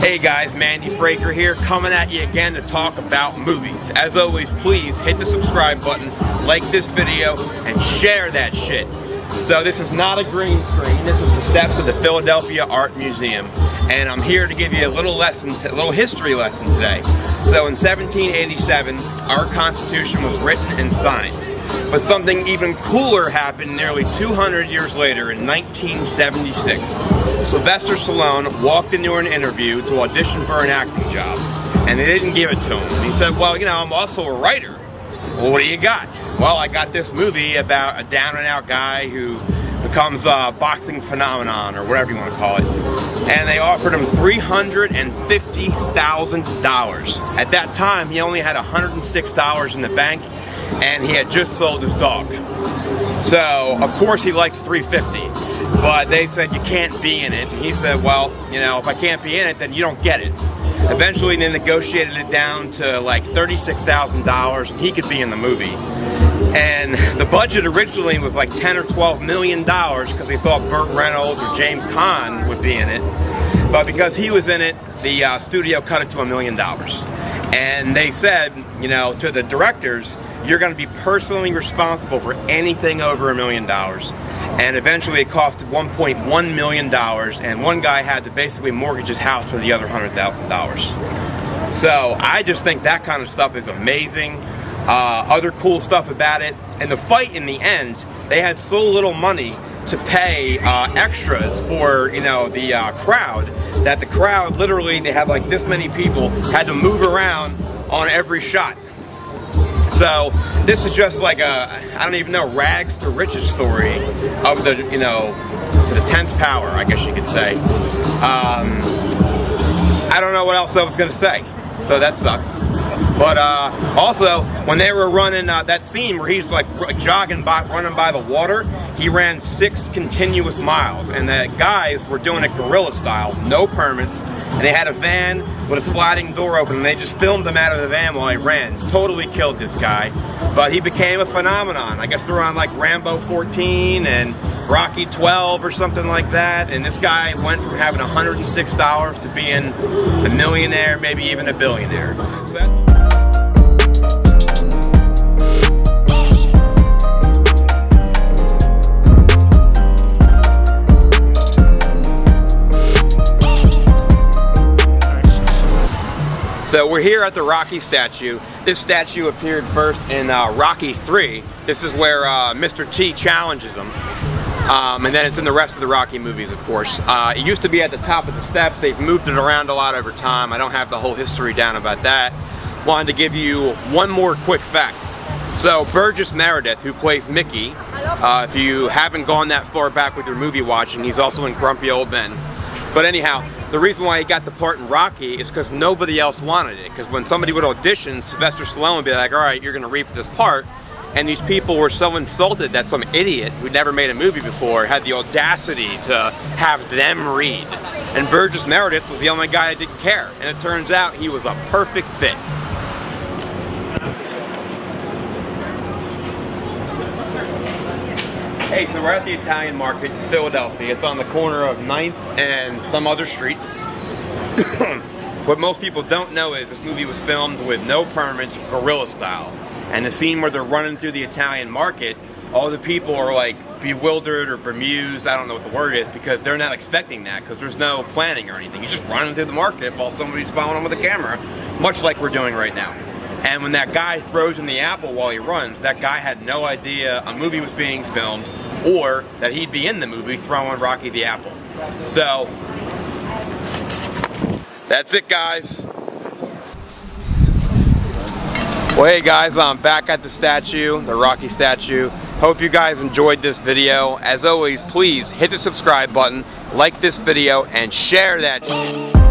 Hey guys, Mandy Fraker here, coming at you again to talk about movies. As always, please hit the subscribe button, like this video, and share that shit. So this is not a green screen, this is the steps of the Philadelphia Art Museum. And I'm here to give you a little history lesson today. So in 1787, our Constitution was written and signed. But something even cooler happened nearly 200 years later in 1976. Sylvester Stallone walked into an interview to audition for an acting job, and they didn't give it to him. He said, well, you know, I'm also a writer. Well, what do you got? Well, I got this movie about a down-and-out guy who becomes a boxing phenomenon, or whatever you want to call it. And they offered him $350,000. At that time, he only had $106 in the bank, and he had just sold his dog. So, of course, he likes $350. But they said, you can't be in it. And he said, well, you know, if I can't be in it, then you don't get it. Eventually, they negotiated it down to like $36,000, and he could be in the movie. And the budget originally was like $10 or $12 million because they thought Burt Reynolds or James Caan would be in it. But because he was in it, the studio cut it to $1 million. And they said, you know, to the directors, you're going to be personally responsible for anything over $1 million. And eventually it cost $1.1 million, and one guy had to basically mortgage his house for the other $100,000. So I just think that kind of stuff is amazing. Other cool stuff about it, and the fight in the end, they had so little money to pay extras for, you know, the crowd, that the crowd literally, they had like this many people, had to move around on every shot. So this is just like a, I don't even know, rags to riches story of the, you know, to the 10th power, I guess you could say. I don't know what else I was going to say, so that sucks. But also, when they were running that scene where he's like running by the water, he ran 6 continuous miles, and the guys were doing it guerrilla style, no permits, and they had a van with a sliding door open, and they just filmed him out of the van while he ran. Totally killed this guy, but he became a phenomenon. I guess they're on like Rambo 14 and Rocky 12 or something like that, and this guy went from having $106 to being a millionaire, maybe even a billionaire. So that's So we're here at the Rocky statue. This statue appeared first in Rocky 3. This is where Mr. T challenges him. And then it's in the rest of the Rocky movies, of course. It used to be at the top of the steps. They've moved it around a lot over time. I don't have the whole history down about that. Wanted to give you one more quick fact. So Burgess Meredith, who plays Mickey, if you haven't gone that far back with your movie watching, he's also in Grumpy Old Men. But anyhow, the reason why he got the part in Rocky is because nobody else wanted it. Because when somebody would audition, Sylvester Stallone would be like, all right, you're going to read for this part. And these people were so insulted that some idiot who'd never made a movie before had the audacity to have them read. And Burgess Meredith was the only guy that didn't care. And it turns out he was a perfect fit. Hey, so we're at the Italian market in Philadelphia. It's on the corner of 9th and some other street. What most people don't know is this movie was filmed with no permits, guerrilla style. And the scene where they're running through the Italian market, all the people are like bewildered or bemused, I don't know what the word is, because they're not expecting that, because there's no planning or anything. You're just running through the market while somebody's following them with a camera, much like we're doing right now. And when that guy throws him the apple while he runs, that guy had no idea a movie was being filmed, or that he'd be in the movie throwing Rocky the apple. So, that's it, guys. Well, hey guys, I'm back at the statue, the Rocky statue. Hope you guys enjoyed this video. As always, please hit the subscribe button, like this video, and share that shit.